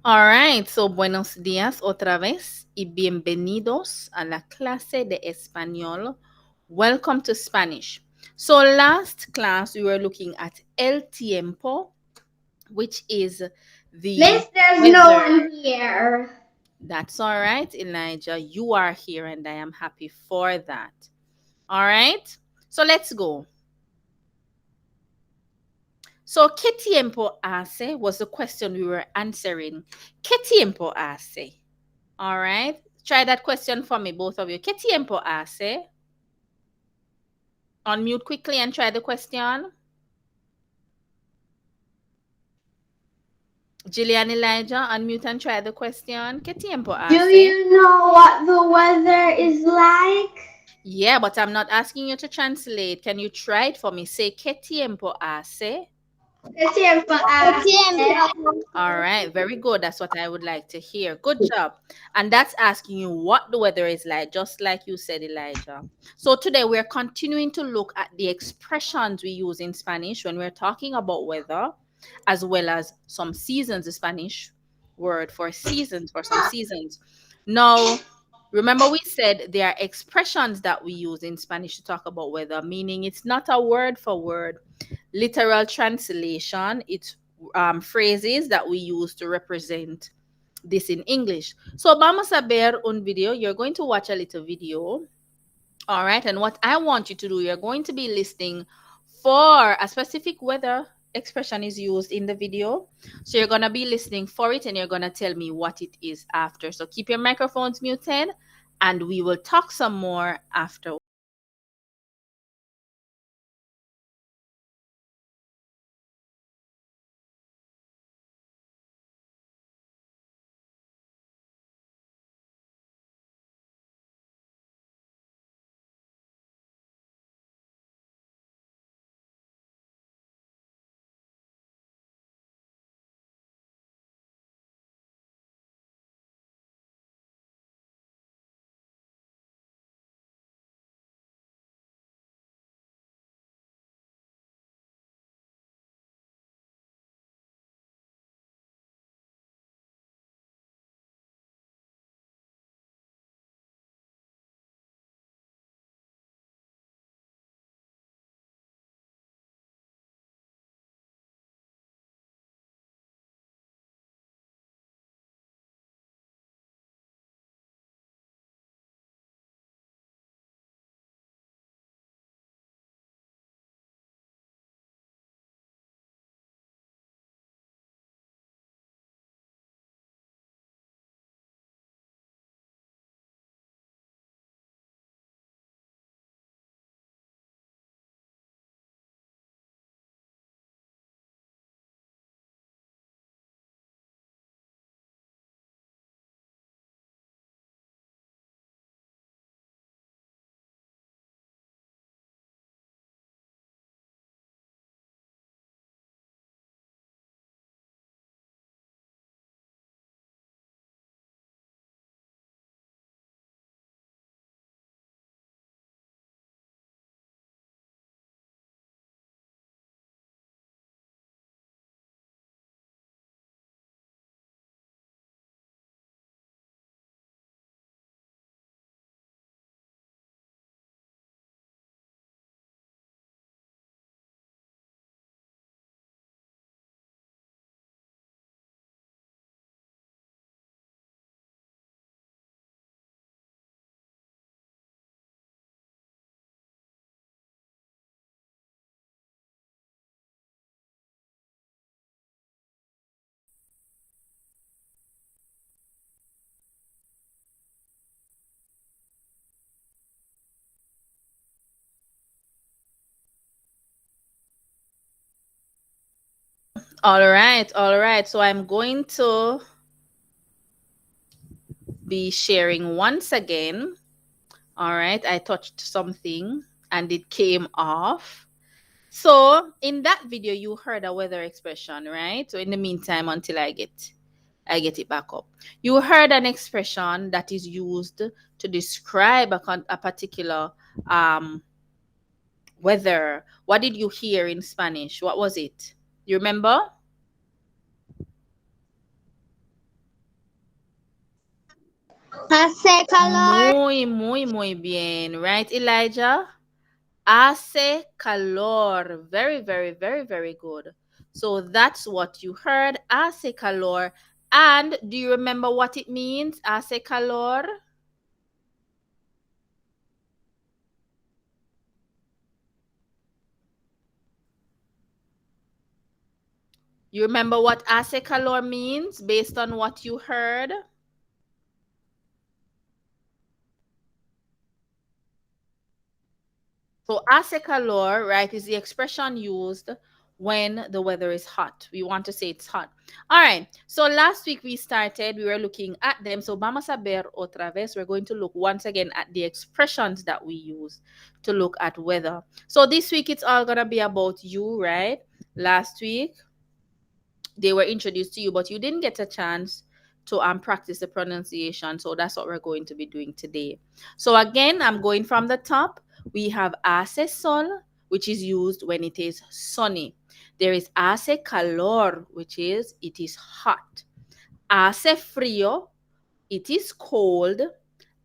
All right, so buenos días otra vez y bienvenidos a la clase de español. Welcome to Spanish. So last class we were looking at el tiempo, which is the Miss, there's no weather. one here. That's all right, Elijah. You are here and I am happy for that. All right, so let's go. So, ¿qué tiempo hace was the question we were answering. ¿Qué tiempo hace? All right. Try that question for me, both of you. ¿Qué tiempo hace? Unmute quickly and try the question. Jillian, Elijah, unmute and try the question. ¿Qué tiempo Do hace? you know what the weather is like? Yeah, but I'm not asking you to translate. Can you try it for me? Say, ¿qué tiempo hace? ¿Qué tiempo hace? All right, very good. That's what I would like to hear. Good job. And that's asking you what the weather is like, just like you said, Elijah. So today we're continuing to look at the expressions we use in Spanish when we're talking about weather, as well as some seasons, the Spanish word for seasons, for some seasons. Now, remember we said there are expressions that we use in Spanish to talk about weather, meaning it's not a word for word literal translation. It's phrases that we use to represent this in English. So vamos a ver un video. You're going to watch a little video. All right. And what I want you to do, you're going to be listening for a specific weather expression is used in the video. So you're going to be listening for it and you're going to tell me what it is after. So keep your microphones muted and we will talk some more after. All right, all right. So I'm going to be sharing once again. All right, I touched something and it came off. So in that video, you heard a weather expression, right? So in the meantime, until I get it back up, you heard an expression that is used to describe a particular um, weather. What did you hear in Spanish? What was it? You remember? Hace calor. Muy bien. Right, Elijah? Hace calor. Very, very good. So that's what you heard. Hace calor. And do you remember what it means? Hace calor? You remember what hace calor means based on what you heard? So hace calor, right, is the expression used when the weather is hot. We want to say it's hot. All right. So last week we were looking at them. So vamos a ver otra vez. We're going to look once again at the expressions that we use to look at weather. So this week it's all going to be about you, right? Last week they were introduced to you, but you didn't get a chance to practice the pronunciation. So that's what we're going to be doing today. So again, I'm going from the top. We have hace sol, which is used when it is sunny. There is hace calor, which is it is hot. Hace frío, it is cold.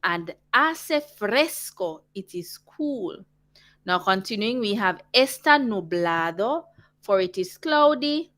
And hace fresco, it is cool. Now continuing, we have está nublado, for it is cloudy.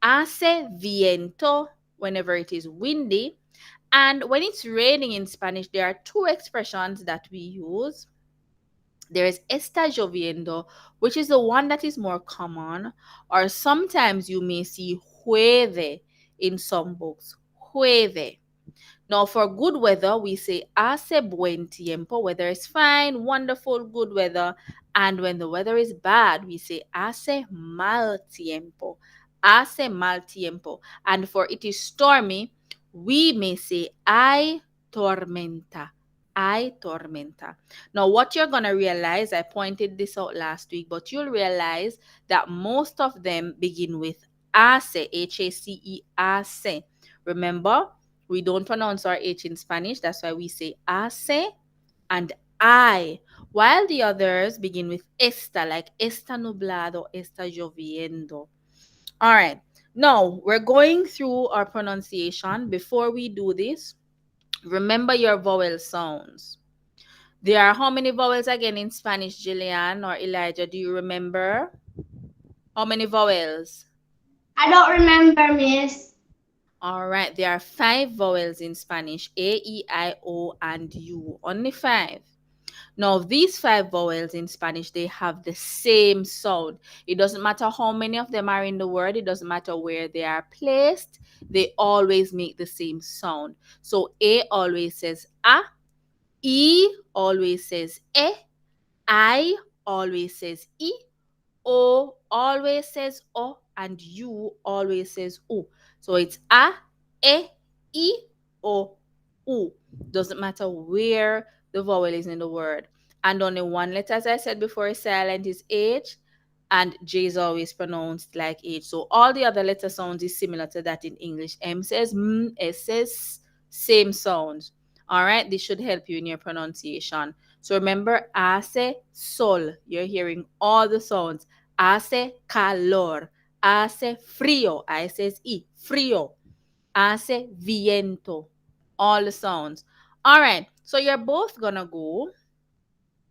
Hace viento, whenever it is windy. And when it's raining in Spanish, there are two expressions that we use. There is está lloviendo, which is the one that is more common, or sometimes you may see llueve in some books. Llueve. Now, for good weather, we say hace buen tiempo. Weather is fine, wonderful, good weather. And when the weather is bad, we say hace mal tiempo. Hace mal tiempo. And for it is stormy, we may say hay tormenta. Hay tormenta. Now, what you're going to realize, I pointed this out last week, but you'll realize that most of them begin with hace, H-A-C-E, hace. Remember, we don't pronounce our H in Spanish. That's why we say hace and I, while the others begin with esta, like está nublado, está lloviendo. All right. Now, we're going through our pronunciation. Before we do this, remember your vowel sounds. There are how many vowels again in Spanish, Jillian or Elijah? Do you remember? How many vowels? I don't remember, Miss. All right, there are 5 vowels in Spanish, A, E, I, O, and U. Only 5. Now, these 5 vowels in Spanish, they have the same sound. It doesn't matter how many of them are in the word. It doesn't matter where they are placed. They always make the same sound. So, A always says A. E always says E. I always says E. O always says O, and U always says U. So it's A, E, O, U. Doesn't matter where the vowel is in the word. And only one letter, as I said before, is silent, is H, and J is always pronounced like H. So all the other letter sounds is similar to that in English. M says M, S says same sounds. All right, this should help you in your pronunciation. So remember, hace sol. You're hearing all the sounds. Hace calor. Hace frío. I says I. Frío. Hace viento. All the sounds. All right. So you're both going to go,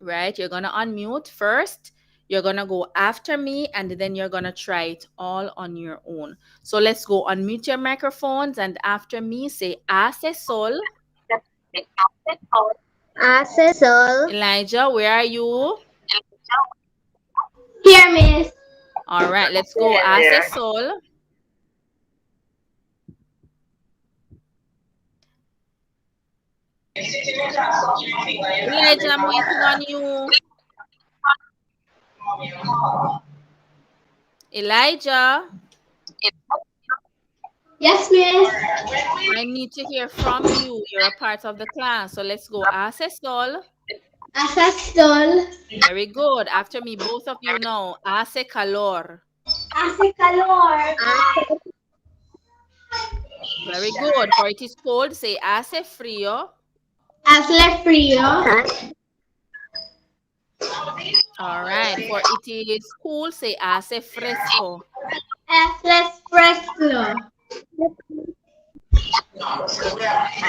right? You're going to unmute first. You're going to go after me, and then you're going to try it all on your own. So let's go unmute your microphones, and after me, say hace sol. Hace sol. Elijah, where are you? Here, Miss. All right, let's go. Hace sol. Elijah, I'm waiting on you. Elijah, Yes, Miss. I need to hear from you. You're a part of the class. So let's go. Hace sol. Hace sol. Very good. After me, both of you know. Hace calor. Hace calor. Very good. For it is cold, say hace frío. Hace frío. All right. For it is cool, say hace fresco. Hace fresco. All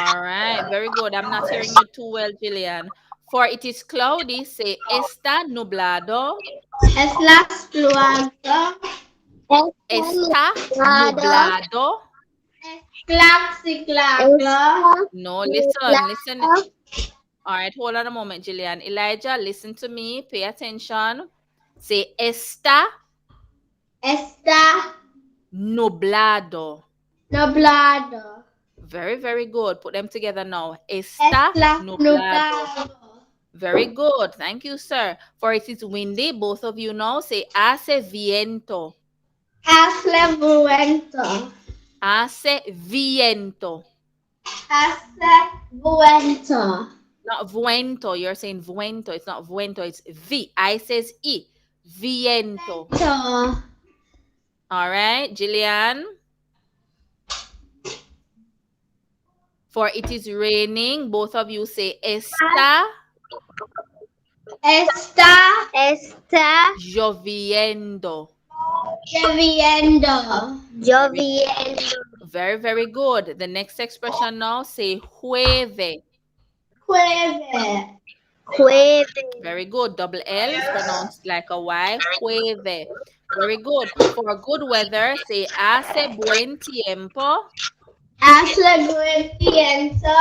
All right, very good. I'm not hearing you too well, Jillian. For it is cloudy, say está nublado. Es las pluado. Está nublado. Claxiclago. No, listen, listen. All right, hold on a moment, Jillian. Elijah, listen to me. Pay attention. Say está Está nublado. nublado. Very, very good. Put them together now. Es Está las nublado. nublado. Very good. Thank you, sir. For it is windy. Both of you now say hace viento. Hace viento. Hace viento. Hace viento. Not viento. You're saying viento. It's not viento. It's V. I says E. Viento. Viento. All right, Jillian. For it is raining. Both of you say está lloviendo. Lloviendo. Very, very good. The next expression now, say jueve. Jueve. Very good. Double L is pronounced like a Y. Jueve. Very good. For good weather, say hace buen tiempo. Hace buen tiempo.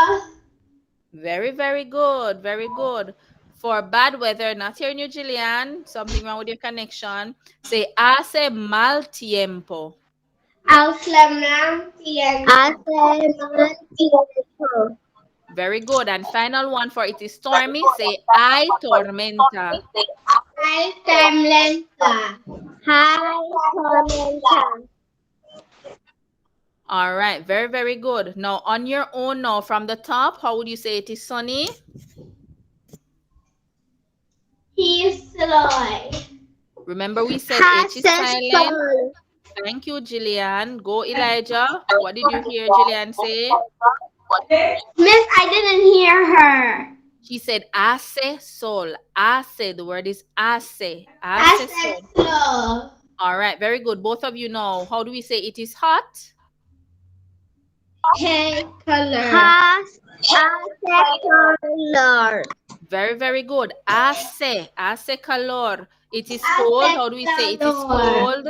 Very, very good. Very good. For bad weather, not hearing you, Jillian. Something wrong with your connection. Say hace mal tiempo. Hace mal tiempo. Very good. And final one for it is stormy. Say hay tormenta. Hay tormenta. All right. Very, very good. Now, on your own now, from the top, how would you say it is sunny? He's slow. Remember we said H is silent. Thank you, Jillian. Go, Elijah. What did you hear Jillian say? Miss, I didn't hear her. She said hace sol. Hace, the word is hace. Hace sol. Slow. All right, very good. Both of you know. How do we say it is hot? Hey, color. Very, very good. Hace. Hace calor. It is cold. How do we say it is cold?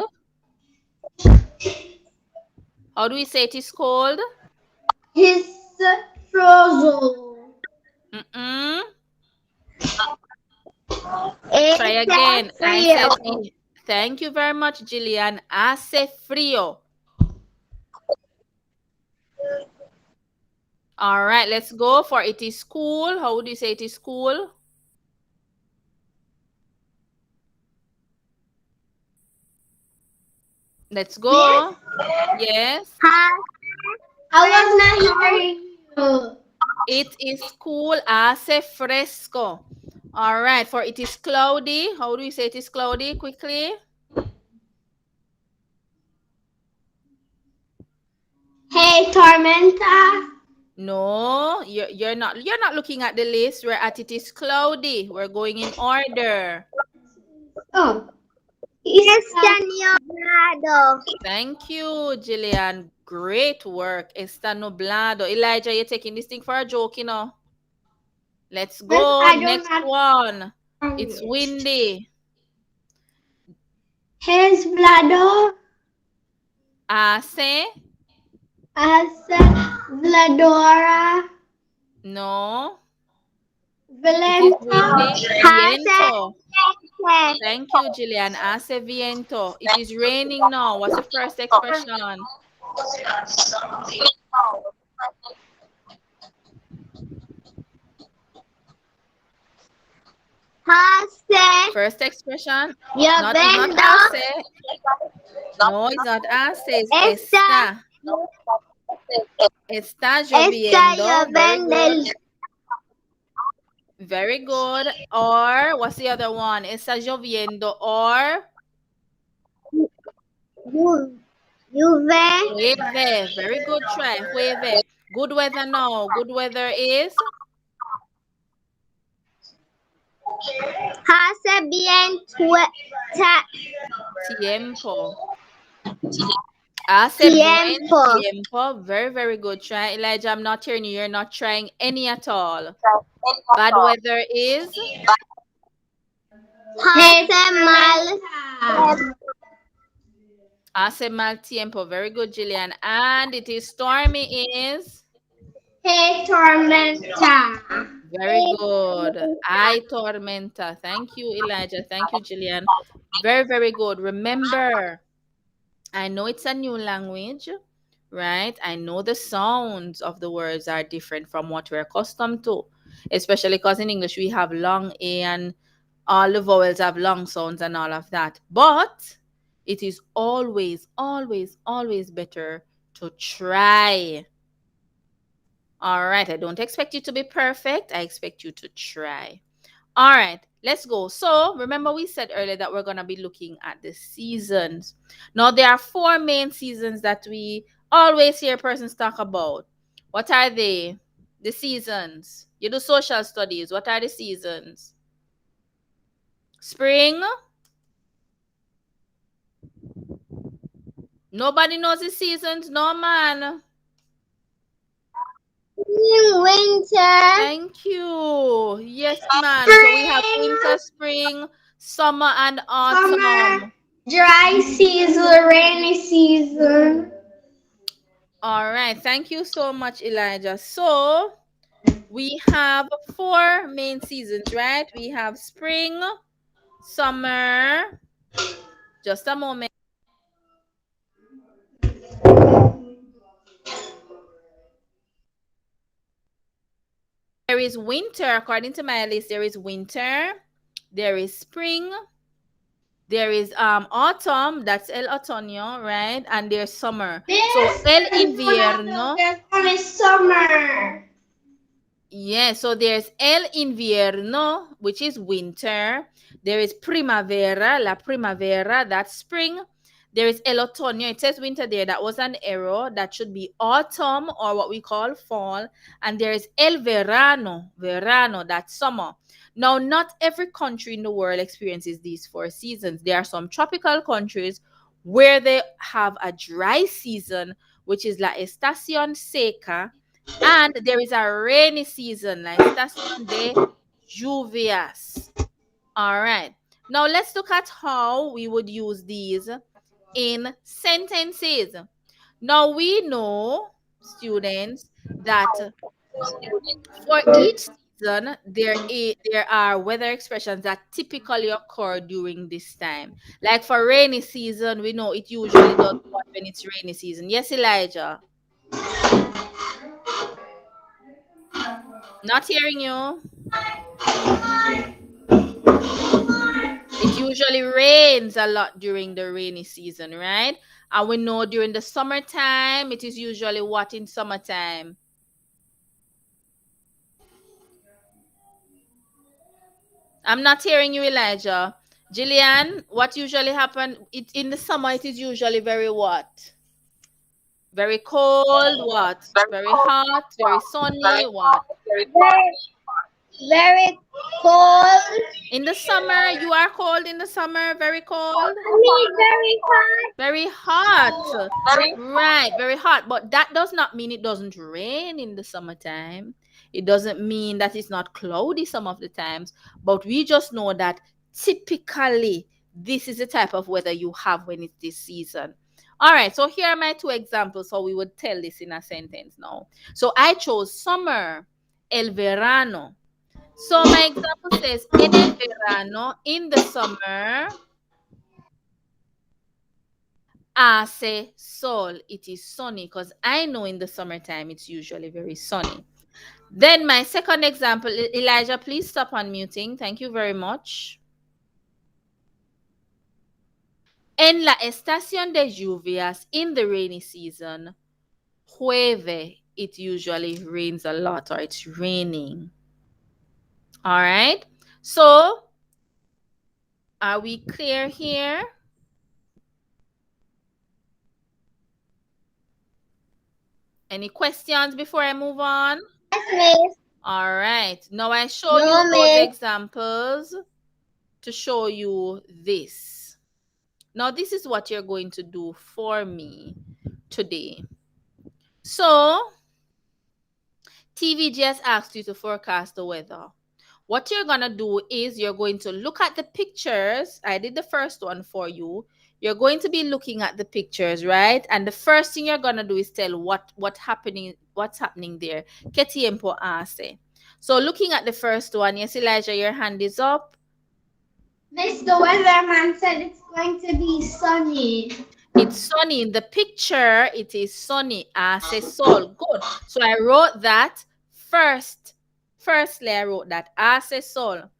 How do we say it is cold? He's frozen. Try again. I said, thank you very much, Jillian. Hace frío. All right, let's go for it is cool. How would you say it is cool? Let's go. Yes. I was not hearing you. It is cool. Hace fresco. All right, for it is cloudy. How do you say it is cloudy? Quickly. Hey, tormenta. No, you're not looking at the list. We're at it is cloudy. We're going in order. Oh. Thank you, Jillian. Great work. Está nublado. Elijah, you're taking this thing for a joke, you know. Let's go. Next one. It's windy. Hace blado. Hace. Vladora. No. Viento. Viento. Thank you, Jillian. Hace viento. It is raining now. What's the first expression? First expression. Not hace. No, it's not hace. It's está. Está lloviendo. Very good. Very good. Or what's the other one? Está lloviendo or llueve. Very good try. Llueve. Good weather now. Good weather is tiempo. Hace buen Tiempo. tiempo. Very, very good. Try, Elijah. I'm not hearing you. You're not trying any at all. Bad weather is Hace mal. hace mal tiempo. Very good, Jillian. And it is stormy is Hey, tormenta. very good. I tormenta. Thank you, Elijah. Thank you, Jillian. Very, very good. Remember, I know it's a new language, right? I know the sounds of the words are different from what we're accustomed to, especially because in English we have long A and all the vowels have long sounds and all of that. But it is always, always, always better to try. All right, I don't expect you to be perfect. I expect you to try. All right, let's go. So remember we said earlier that we're going to be looking at the seasons. Now there are four main seasons that we always hear persons talk about. What are they? The seasons. You do social studies. What are the seasons? Spring. Nobody knows the seasons. No, man. Winter. Thank you. Yes, man. So we have winter, Spring. spring, summer, and Summer. autumn. Dry season. Rainy season. All right. Thank you so much, Elijah. So we have four main seasons, right? We have spring, summer. Just a moment. There is winter. According to my list, there is winter. There is spring. There is autumn. That's el otoño, right? And there's summer. So This el is Vlado. invierno. There's only summer. Yeah, so there's el invierno, which is winter. There is primavera, la primavera, that's spring. There is el otoño, it says winter there. That was an error. That should be autumn or what we call fall. And there is el verano, verano, that's summer. Now, not every country in the world experiences these four seasons. There are some tropical countries where they have a dry season, which is la estación seca, and there is a rainy season, la estación de lluvias. All right. Now let's look at how we would use these in sentences. Now we know, students, that for each season there are weather expressions that typically occur during this time. Like for rainy season, we know it usually does what when it's rainy season. Yes, Elijah. Not hearing you. It usually rains a lot during the rainy season, right? And we know during the summertime, it is usually what in summertime? I'm not hearing you, Elijah. Jillian, what usually happen? In the summer, it is usually very what? Very cold, what? Very hot, very sunny, what? Very, very cold. In the summer, you are cold in the summer, very cold? I mean, very hot. Very hot. Right, very hot. But that does not mean it doesn't rain in the summertime. It doesn't mean that it's not cloudy some of the times. But we just know that typically this is the type of weather you have when it's this season. All right, so here are my two examples how we would tell this in a sentence now. So I chose summer, el verano. So my example says, en el verano, in the summer, hace sol. It is sunny because I know in the summertime it's usually very sunny. Then my second example, Elijah, please stop unmuting. Thank you very much. En la estación de lluvias, in the rainy season, llueve. It usually rains a lot or it's raining. All right. So, are we clear here? Any questions before I move on? Yes, miss. All right. Now I showed you No, those miss. examples to show you this. Now, this is what you're going to do for me. today. So, TV just asked you to forecast the weather. What you're going to do is you're going to look at the pictures. I did the first one for you. You're going to be looking at the pictures, right? And the first thing you're going to do is tell what's happening there. ¿Qué tiempo hace? So looking at the first one, yes, Elijah, your hand is up. Miss, the weatherman said it's going to be sunny. It's sunny. In the picture, it is sunny. Hace sol. Good. So I wrote that first. Firstly, I wrote that. Hace sol.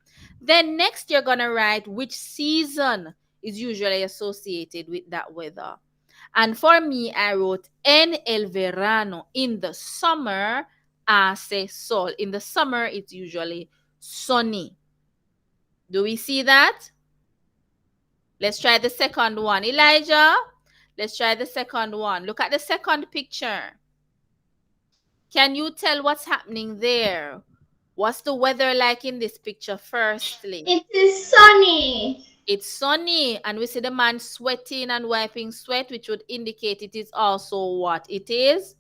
Then next, you're going to write which season is usually associated with that weather. And for me, I wrote en el verano. In the summer, hace sol. In the summer, it's usually sunny. Do we see that? Let's try the second one. Elijah, let's try the second one. Look at the second picture. Can you tell what's happening there? What's the weather like in this picture firstly? It is sunny. It's sunny, and we see the man sweating and wiping sweat, which would indicate it is also what? It is?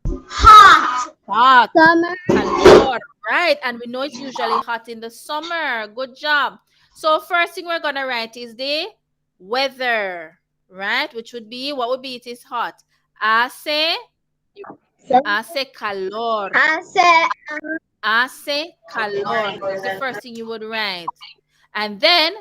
Hot. Hot. Summer. Calor. Right, and we know it's usually hot in the summer. Good job. So first thing we're going to write is the weather, right? Which would be, what would be? It is hot. Hace calor. Hace calor. That's the first thing you would write. And then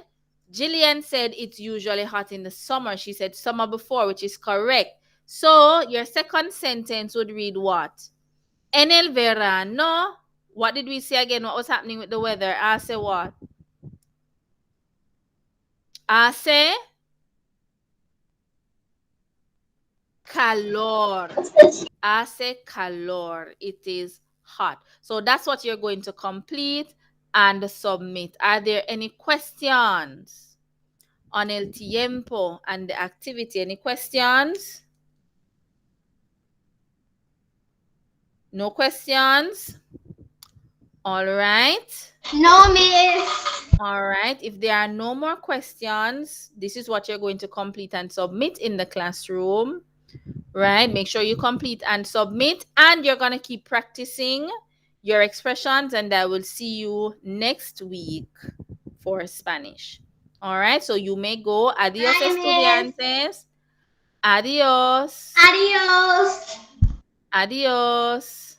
Jillian said it's usually hot in the summer. She said summer before, which is correct. So your second sentence would read what? En el verano. What did we say again? What was happening with the weather? Hace what? Hace calor. Hace calor. It is hot. So that's what you're going to complete and submit. Are there any questions on el tiempo and the activity? Any questions? No questions? All right. No, miss. All right. If there are no more questions, this is what you're going to complete and submit in the classroom. Right? Make sure you complete and submit, and you're going to keep practicing your expressions, and I will see you next week for Spanish. All right. So you may go. Adiós, estudiantes. Adiós. Adios. Adiós.